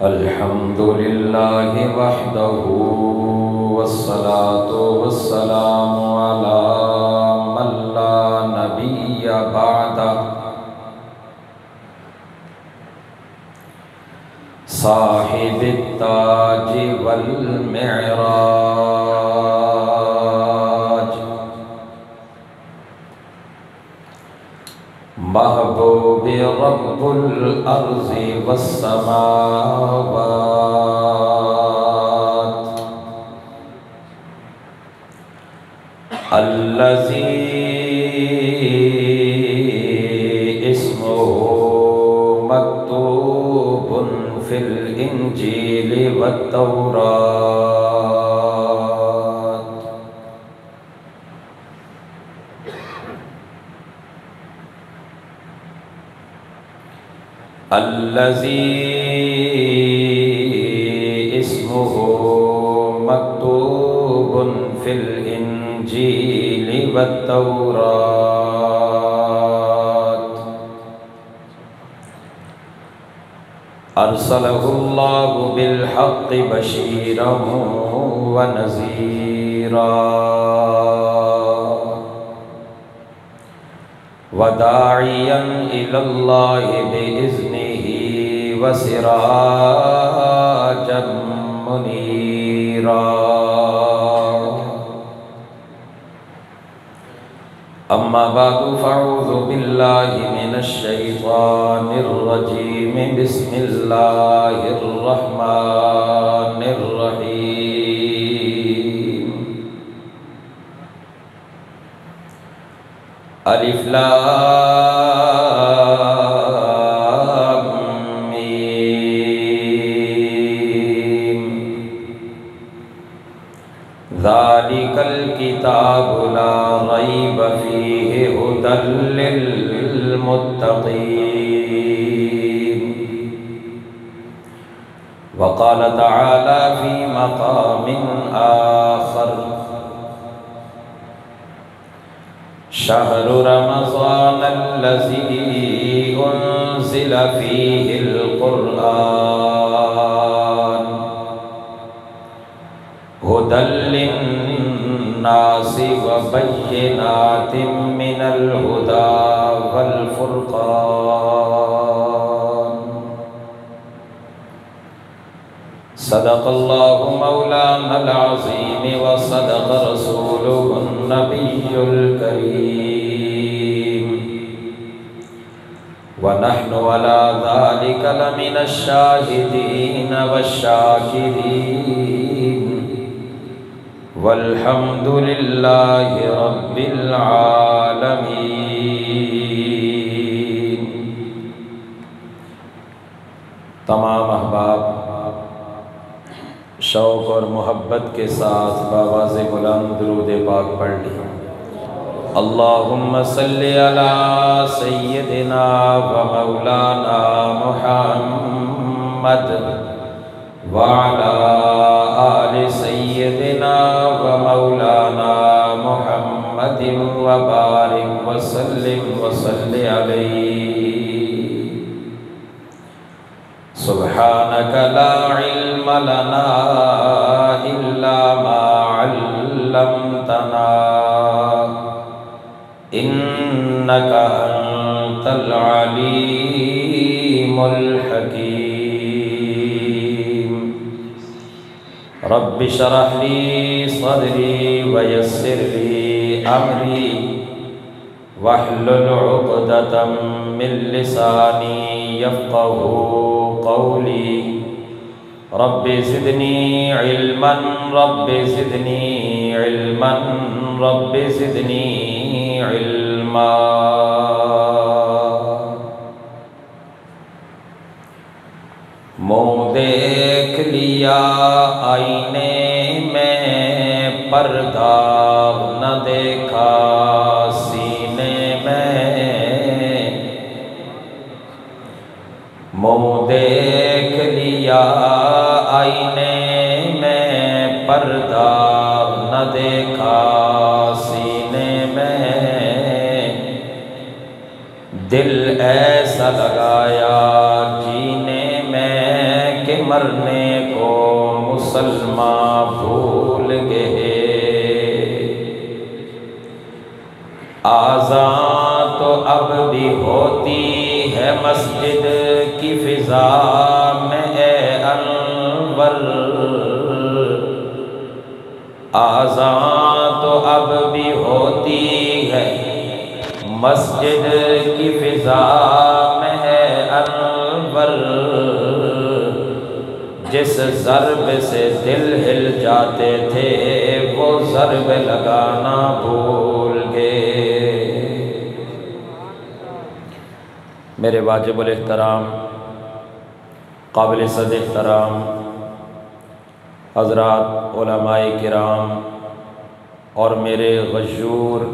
الحمد لله وحده والصلاة والسلام على من لا نبي بعده صاحب التاج والمعراج محبوب رب الأرض والسماوات الذي اسمه مكتوب في الإنجيل والتوراة الذي اسمه مكتوب في الإنجيل والتوراة أرسله الله بالحق بشيرا ونذيرا وداعيا إلى الله بإذنه وسراجا منيرا أما بعد فأعوذ بالله من الشيطان الرجيم بسم الله الرحمن الرحيم ألف لام ميم ذلك الكتاب لا ريب فيه هدى للمتقين وقال تعالى في مقام آخر شهر رمضان الذي أنزل فيه القرآن هدى للناس وبينات من الهدى والفرقان صدق الله مولانا العظيم وصدق رسوله النبي الكريم ونحن على ذلك لمن الشاهدين والشاكرين والحمد لله رب العالمين. تمام احباب شوق اور محبت کے ساتھ بآواز بلند درود پاک پڑھ لیں. اللہم صلی علی سیدنا و مولانا محمد وعلی آل سیدنا و مولانا محمد وبارک وسلم وصلی علیہ. سبحانك لا علم لنا إلا ما علمتنا إنك أنت العليم الحكيم. رب اشرح لي صدري ويسر لي أمري واحلل عقدة من لساني يفقهوا قولي. رب زدني علما رب زدني علما رب زدني علما. منہ دیکھ لیا آئینے میں پردہ نہ دیکھا سینے میں. منہ دیکھ لیا آئینے میں پردہ نہ دیکھا سینے میں. دل ایسا لگایا جینے میں کہ مرنے کو مسلمان بھول گئے، آذان تو اب بھی ہوتی ہے مسجد کی فضا میں اے انور، آذان تو اب بھی ہوتی ہے مسجد کی فضا میں اے انور، جس ضرب سے دل ہل جاتے تھے وہ ضرب لگانا بھول گئے۔ میرے واجب الاحترام قابل صد احترام حضرات علماء کرام اور میرے غیور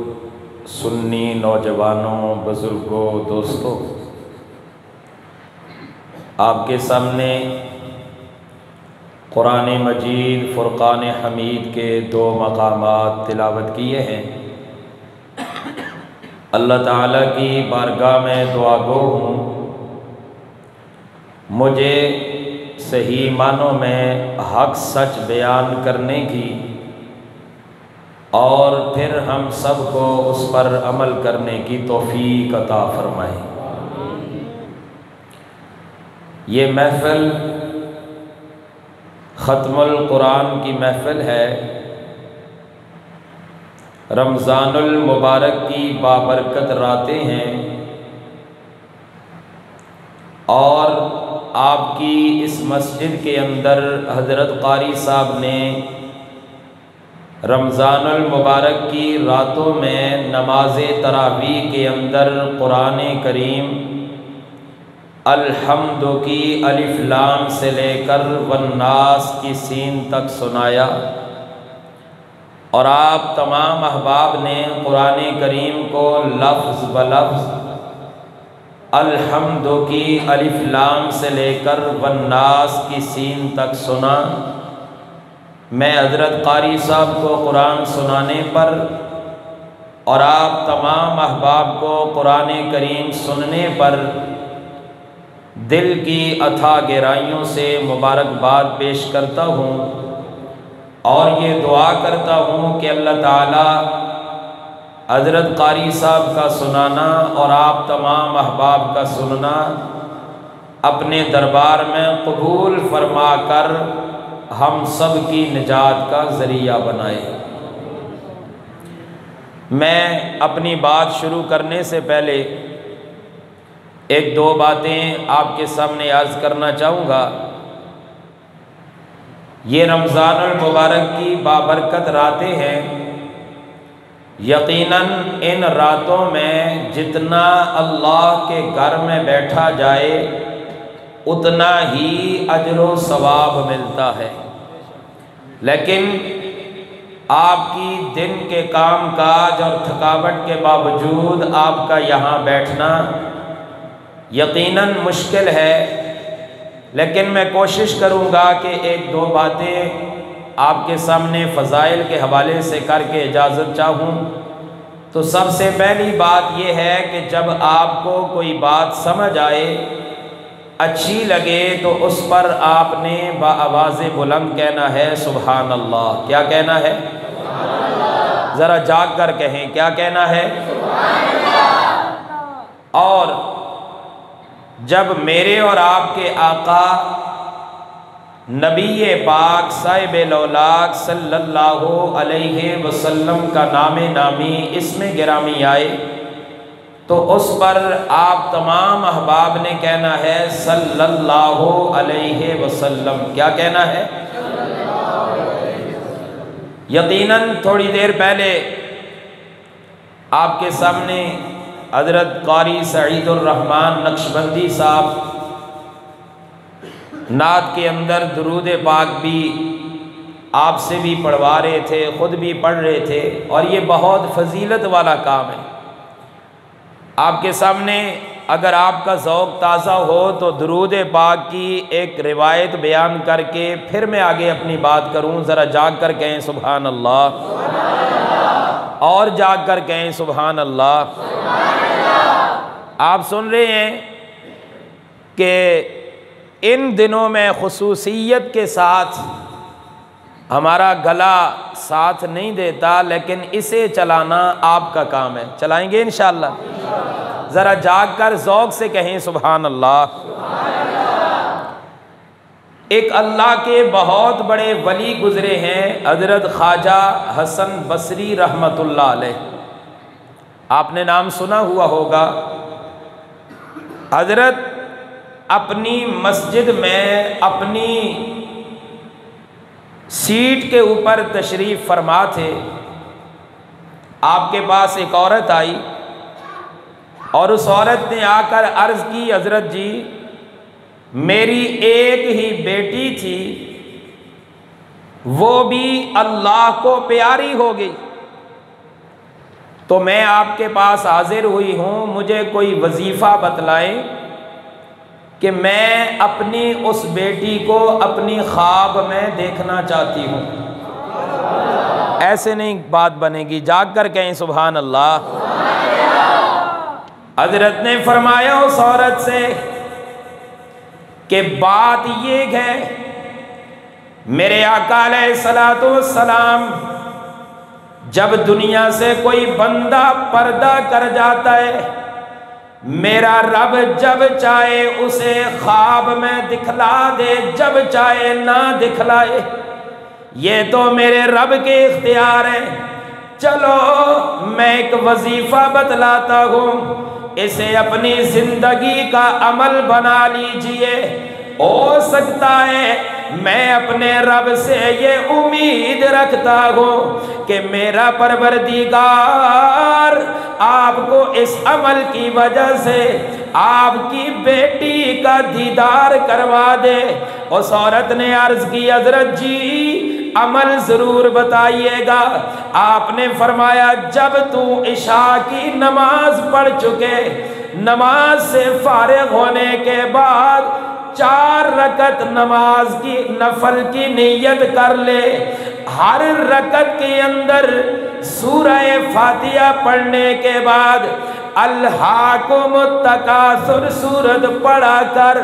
سنی نوجوانوں، بزرگوں، دوستوں، آپ کے سامنے قرآن مجید فرقان حمید کے 2 مقامات تلاوت کیے ہیں۔ اللہ تعالیٰ کی بارگاہ میں دعا گو ہوں مجھے صحیح معنوں میں حق سچ بیان کرنے کی اور پھر ہم سب کو اس پر عمل کرنے کی توفیق عطا فرمائے۔ یہ محفل ختم القرآن کی محفل ہے، رمضان المبارک کی بابرکت راتیں ہیں، اور آپ کی اس مسجد کے اندر حضرت قاری صاحب نے رمضان المبارک کی راتوں میں نماز تراویح کے اندر قرآن کریم الحمد کی الف لام سے لے کر والناس کی سین تک سنایا، اور آپ تمام احباب نے قرآن کریم کو لفظ بلفظ الحمد کی الف لام سے لے کر والناس کی سین تک سنا۔ میں حضرت قاری صاحب کو قرآن سنانے پر اور آپ تمام احباب کو قرآن کریم سننے پر دل کی اتھا گہرائیوں سے مبارکباد پیش کرتا ہوں، اور یہ دعا کرتا ہوں کہ اللہ تعالیٰ حضرت قاری صاحب کا سنانا اور آپ تمام احباب کا سننا اپنے دربار میں قبول فرما کر ہم سب کی نجات کا ذریعہ بنائے۔ میں اپنی بات شروع کرنے سے پہلے 1-2 باتیں آپ کے سامنے عرض کرنا چاہوں گا۔ یہ رمضان المبارک کی بابرکت راتیں ہیں، یقیناً ان راتوں میں جتنا اللہ کے گھر میں بیٹھا جائے اتنا ہی اجر و ثواب ملتا ہے، لیکن آپ کی دن کے کام کاج اور تھکاوٹ کے باوجود آپ کا یہاں بیٹھنا یقیناً مشکل ہے، لیکن میں کوشش کروں گا کہ 1-2 باتیں آپ کے سامنے فضائل کے حوالے سے کر کے اجازت چاہوں۔ تو سب سے پہلی بات یہ ہے کہ جب آپ کو کوئی بات سمجھ آئے، اچھی لگے، تو اس پر آپ نے بآواز بلند کہنا ہے سبحان اللہ۔ کیا کہنا ہے؟ ذرا جاگ کر کہیں، کیا کہنا ہے؟ اور جب میرے اور آپ کے آقا نبی پاک صاحب الاولاق صلی اللہ علیہ وسلم کا نام نامی اسم گرامی آئے تو اس پر آپ تمام احباب نے کہنا ہے صلی اللہ علیہ وسلم۔ کیا کہنا ہے؟ یقیناً تھوڑی دیر پہلے آپ کے سامنے حضرت قاری سعید الرحمن نقشبندی صاحب نعت کے اندر درود پاک بھی آپ سے بھی پڑھوا رہے تھے، خود بھی پڑھ رہے تھے، اور یہ بہت فضیلت والا کام ہے۔ آپ کے سامنے اگر آپ کا ذوق تازہ ہو تو درود پاک کی ایک روایت بیان کر کے پھر میں آگے اپنی بات کروں۔ ذرا جاگ کر کہیں سبحان اللہ، اور جاگ کر کہیں سبحان اللہ۔ آپ سن رہے ہیں کہ ان دنوں میں خصوصیت کے ساتھ ہمارا گلا ساتھ نہیں دیتا، لیکن اسے چلانا آپ کا کام ہے۔ چلائیں گے انشاءاللہ؟ ذرا جاگ کر ذوق سے کہیں سبحان اللہ۔ ایک اللہ کے بہت بڑے ولی گزرے ہیں، حضرت خواجہ حسن بصری رحمۃ اللہ علیہ، آپ نے نام سنا ہوا ہوگا۔ حضرت اپنی مسجد میں اپنی سیٹ کے اوپر تشریف فرما تھے، آپ کے پاس ایک عورت آئی اور اس عورت نے آ کر عرض کی، حضرت جی میری ایک ہی بیٹی تھی، وہ بھی اللہ کو پیاری ہو گئی، تو میں آپ کے پاس حاضر ہوئی ہوں، مجھے کوئی وظیفہ بتلائیں کہ میں اپنی اس بیٹی کو اپنی خواب میں دیکھنا چاہتی ہوں۔ ایسے نہیں بات بنے گی، جاگ کر کہیں سبحان اللہ۔ حضرت نے فرمایا اس عورت سے کہ بات یہ ہے، میرے آقا علیہ الصلوۃ والسلام جب دنیا سے کوئی بندہ پردہ کر جاتا ہے، میرا رب جب چاہے اسے خواب میں دکھلا دے، جب چاہے نہ دکھلائے، یہ تو میرے رب کے اختیار ہے۔ چلو میں ایک وظیفہ بتلاتا ہوں، اسے اپنی زندگی کا عمل بنا لیجئے، ہو سکتا ہے میں اپنے رب سے یہ امید رکھتا ہوں کہ میرا پروردگار آپ کو اس عمل کی وجہ سے آپ کی بیٹی کا دیدار کروا دے۔ اس عورت نے عرض کی، حضرت جی عمل ضرور بتائیے گا۔ آپ نے فرمایا جب تو عشاء کی نماز پڑھ چکے، نماز سے فارغ ہونے کے بعد 4 رکعت نماز کی نفل کی نیت کر لے، ہر رکعت کے اندر سورہ فاتحہ پڑھنے کے بعد الہاکم التکاثر سورت پڑھا کر،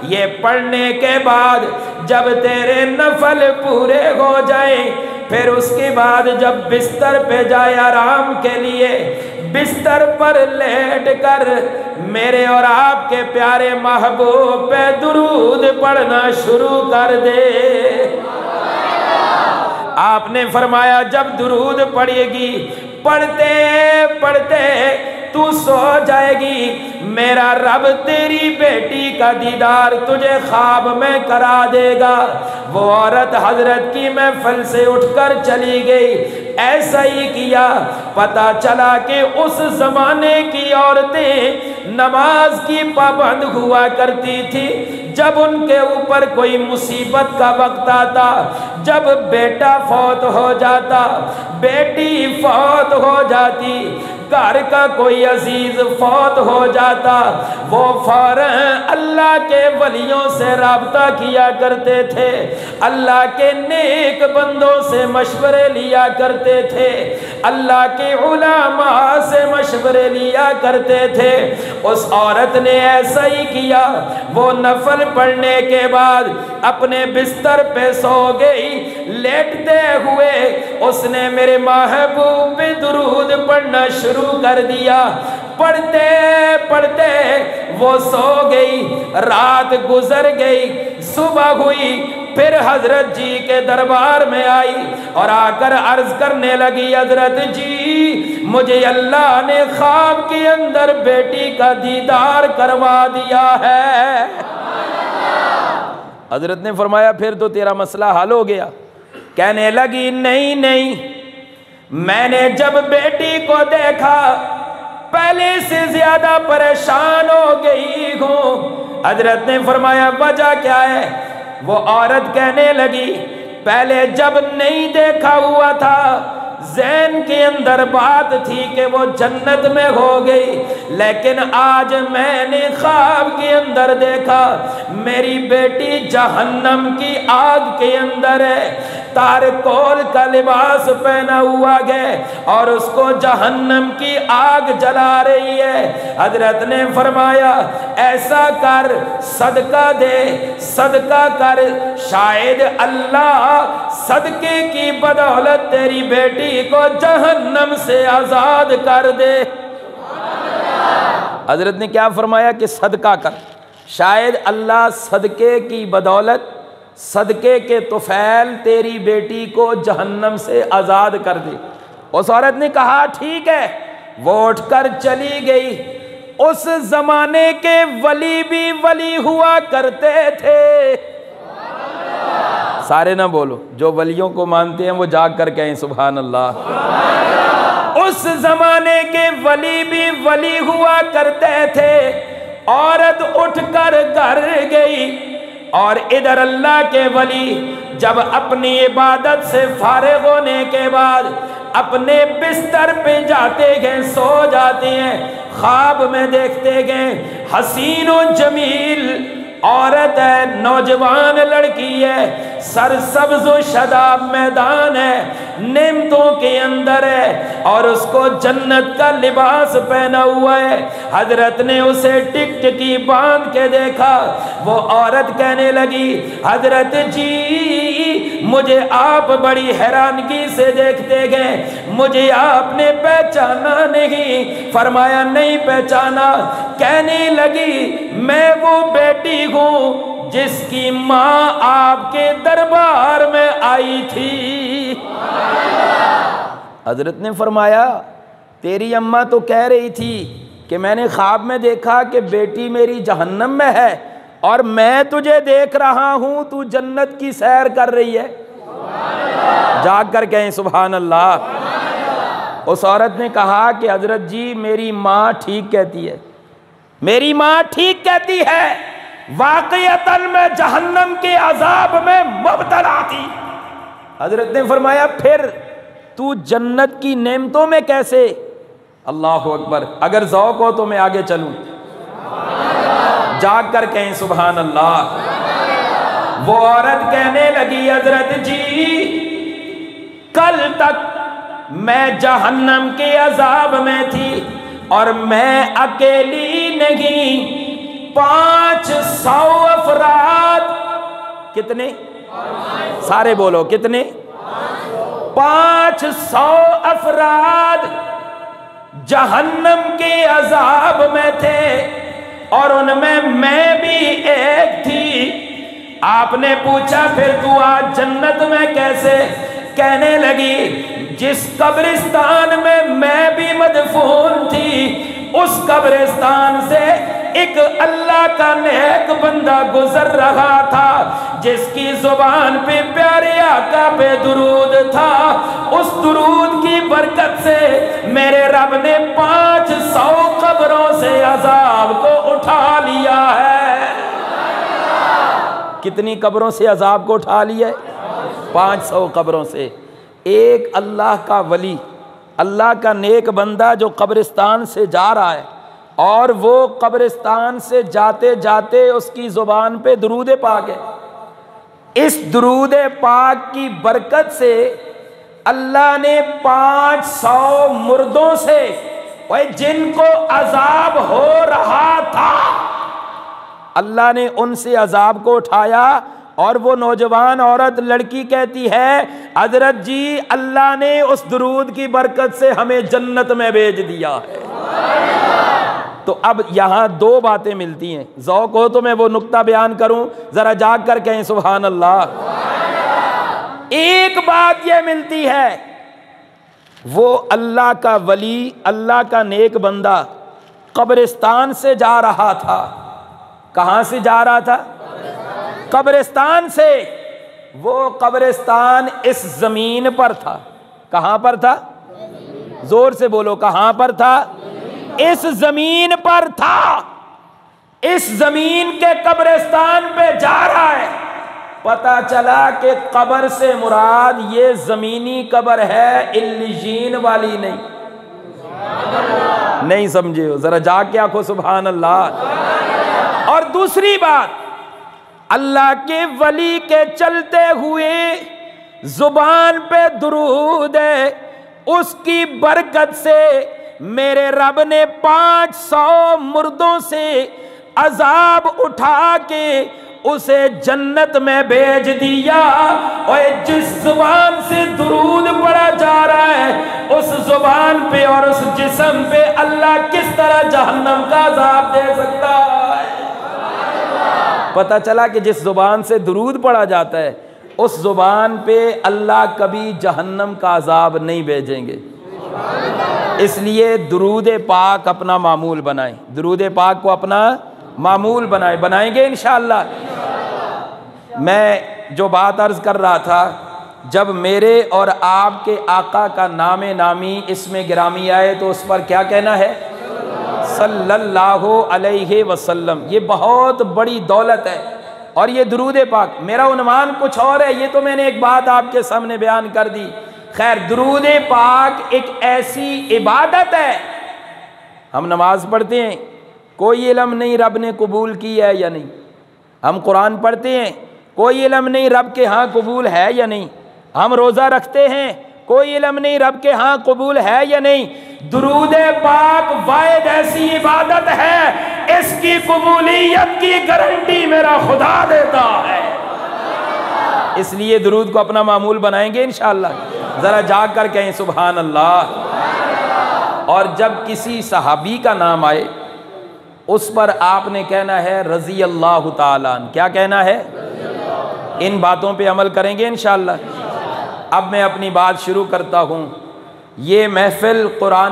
یہ پڑھنے کے بعد جب تیرے نفل پورے ہو جائیں، پھر اس کے بعد جب بستر پہ جائے آرام کے لیے، بستر پر لیٹ کر میرے اور آپ کے پیارے محبوب پہ درود پڑھنا شروع کر دے۔ آپ نے فرمایا جب درود پڑھے گی، پڑھتے پڑھتے تو سو جائے گی، میرا رب تیری بیٹی کا دیدار تجھے خواب میں کرا دے گا۔ وہ عورت حضرت کی محفل سے اٹھ کر چلی گئی، ایسا ہی کیا۔ پتہ چلا کہ اس زمانے کی عورتیں نماز کی پابند ہوا کرتی تھی، جب ان کے اوپر کوئی مصیبت کا وقت آتا، جب بیٹا فوت ہو جاتا، بیٹی فوت ہو جاتی، گھر کا کوئی عزیز فوت ہو جاتا، وہ فوراً اللہ کے ولیوں سے رابطہ کیا کرتے تھے، اللہ کے نیک بندوں سے مشورے لیا کرتے تھے، اللہ کے علماء سے مشورے لیا کرتے تھے۔ اس عورت نے ایسا ہی کیا، وہ نفل پڑھنے کے بعد اپنے بستر پہ سو گئی، لیٹتے ہوئے اس نے میرے محبوب پہ درود پڑھنا شروع کر دیا۔ پڑھتے پڑھتے وہ سو گئی، رات گزر گئی، صبح ہوئی، پھر حضرت جی کے دربار میں آئی اور آ کر عرض کرنے لگی، حضرت جی مجھے اللہ نے خواب کے اندر بیٹی کا دیدار کروا دیا ہے۔ حضرت نے فرمایا پھر تو تیرا مسئلہ حل ہو گیا۔ کہنے لگی نہیں نہیں، میں نے جب بیٹی کو دیکھا پہلے سے زیادہ پریشان ہو گئی ہوں۔ حضرت نے فرمایا وجہ کیا ہے؟ وہ عورت کہنے لگی پہلے جب نہیں دیکھا ہوا تھا، ذہن کے اندر بات تھی کہ وہ جنت میں ہو گئی، لیکن آج میں نے خواب کے اندر دیکھا میری بیٹی جہنم کی آگ کے اندر ہے۔ تارکول کا لباس پہنا ہوا گیا اور اس کو جہنم کی آگ جلا رہی ہے۔ حضرت نے فرمایا ایسا کر، صدقہ دے، صدقہ کر، شاید اللہ صدقے کی بدولت تیری بیٹی کو جہنم سے آزاد کر دے۔ حضرت نے کیا فرمایا کہ صدقہ کر، شاید اللہ صدقے کی بدولت، صدقے کے طفیل تیری بیٹی کو جہنم سے آزاد کر دے۔ اس عورت نے کہا ٹھیک ہے، وہ اٹھ کر چلی گئی۔ اس زمانے کے ولی بھی ولی ہوا کرتے تھے۔ سارے نہ بولو، جو ولیوں کو مانتے ہیں وہ جاگ کر کہیں سبحان اللہ۔ اس زمانے کے ولی بھی ولی ہوا کرتے تھے۔ عورت اٹھ کر گھر گئی اور ادھر اللہ کے ولی جب اپنی عبادت سے فارغ ہونے کے بعد اپنے بستر پہ جاتے گئے، سو جاتے ہیں، خواب میں دیکھتے گئے حسین و جمیل عورت ہے، نوجوان لڑکی ہے، سرسبز و شاداب میدان ہے، نعمتوں کے اندر ہے اور اس کو جنت کا لباس پہنا ہوا ہے۔ حضرت نے اسے ٹک ٹکی باندھ کے دیکھا۔ وہ عورت کہنے لگی حضرت جی مجھے آپ بڑی حیرانگی سے دیکھتے گئے، مجھے آپ نے پہچانا نہیں؟ فرمایا نہیں پہچانا۔ کہنے لگی میں وہ بیٹی ہوں جس کی ماں آپ کے دربار میں آئی تھی۔ حضرت نے فرمایا تیری اماں تو کہہ رہی تھی کہ میں نے خواب میں دیکھا کہ بیٹی میری جہنم میں ہے اور میں تجھے دیکھ رہا ہوں تو جنت کی سیر کر رہی ہے۔ جاگ کر کہیں سبحان اللہ۔ اس عورت نے کہا کہ حضرت جی میری ماں ٹھیک کہتی ہے، میری ماں ٹھیک کہتی ہے، واقعتاً میں جہنم کے عذاب میں مبتلا تھی۔ حضرت نے فرمایا پھر تو جنت کی نعمتوں میں کیسے؟ اللہ اکبر، اگر ذوق ہو تو میں آگے چلوں۔ جاگ کر کہیں سبحان اللہ۔ وہ عورت کہنے لگی حضرت جی کل تک میں جہنم کے عذاب میں تھی اور میں اکیلی نہیں، 500 افراد، کتنے؟ سارے بولو کتنے؟ 500 افراد جہنم کے عذاب میں تھے اور ان میں بھی ایک تھی۔ آپ نے پوچھا پھر تو آج جنت میں کیسے؟ کہنے لگی جس قبرستان میں بھی مدفون تھی اس قبرستان سے ایک اللہ کا نیک بندہ گزر رہا تھا جس کی زبان پہ پیارے آقا پہ درود تھا۔ اس درود کی برکت سے میرے رب نے 500 قبروں سے عذاب کو اٹھا لیا ہے۔ کتنی قبروں سے عذاب کو اٹھا لیا ہے؟ 500 قبروں سے۔ ایک اللہ کا ولی، اللہ کا نیک بندہ جو قبرستان سے جا رہا ہے اور وہ قبرستان سے جاتے جاتے اس کی زبان پہ درود پاک ہے، اس درود پاک کی برکت سے اللہ نے 500 مردوں سے جن کو عذاب ہو رہا تھا اللہ نے ان سے عذاب کو اٹھایا۔ اور وہ نوجوان عورت لڑکی کہتی ہے حضرت جی اللہ نے اس درود کی برکت سے ہمیں جنت میں بھیج دیا ہے۔ تو اب یہاں 2 باتیں ملتی ہیں، ذوق ہو تو میں وہ نقطہ بیان کروں، ذرا جاگ کر کہیں سبحان اللہ۔ ایک بات یہ ملتی ہے وہ اللہ کا ولی، اللہ کا نیک بندہ قبرستان سے جا رہا تھا۔ کہاں سے جا رہا تھا؟ قبرستان سے۔ وہ قبرستان اس زمین پر تھا۔ کہاں پر تھا؟ زور سے بولو، کہاں پر تھا؟ اس زمین پر تھا۔ اس زمین کے قبرستان پہ جا رہا ہے۔ پتہ چلا کہ قبر سے مراد یہ زمینی قبر ہے، علیین والی نہیں سمجھے ہو؟ ذرا جا کے آنکھو سبحان اللہ۔ اور دوسری بات، اللہ کے ولی کے چلتے ہوئے زبان پہ درود ہے، اس کی برکت سے میرے رب نے 500 مردوں سے عذاب اٹھا کے اسے جنت میں بھیج دیا۔ اور جس زبان سے درود پڑھا جا رہا ہے اس زبان پہ اور اس جسم پہ اللہ کس طرح جہنم کا عذاب دے سکتا ہے؟ پتہ چلا کہ جس زبان سے درود پڑھا جاتا ہے اس زبان پہ اللہ کبھی جہنم کا عذاب نہیں بھیجیں گے۔ اس لیے درود پاک اپنا معمول بنائیں، درود پاک کو اپنا معمول بنائیں گے انشاءاللہ۔ میں جو بات عرض کر رہا تھا، جب میرے اور آپ کے آقا کا نام نامی اسم گرامی آئے تو اس پر کیا کہنا ہے؟ صلی اللہ علیہ وسلم۔ یہ بہت بڑی دولت ہے اور یہ درود پاک۔ میرا عنوان کچھ اور ہے، یہ تو میں نے ایک بات آپ کے سامنے بیان کر دی۔ خیر، درود پاک ایک ایسی عبادت ہے، ہم نماز پڑھتے ہیں، کوئی علم نہیں رب نے قبول کی ہے یا نہیں۔ ہم قرآن پڑھتے ہیں، کوئی علم نہیں رب کے ہاں قبول ہے یا نہیں۔ ہم روزہ رکھتے ہیں، کوئی علم نہیں رب کے ہاں قبول ہے یا نہیں۔ درود پاک واحد ایسی عبادت ہے، اس کی قبولیت کی گارنٹی میرا خدا دیتا ہے۔ اس لیے درود کو اپنا معمول بنائیں گے انشاءاللہ۔ ذرا جا کر کہیں سبحان اللہ۔ اور جب کسی صحابی کا نام آئے اس پر آپ نے کہنا ہے رضی اللہ تعالیٰ عنہ۔ کیا کہنا ہے؟ ان باتوں پہ عمل کریں گے انشاءاللہ۔ اب میں اپنی بات شروع کرتا ہوں۔ یہ محفل قرآن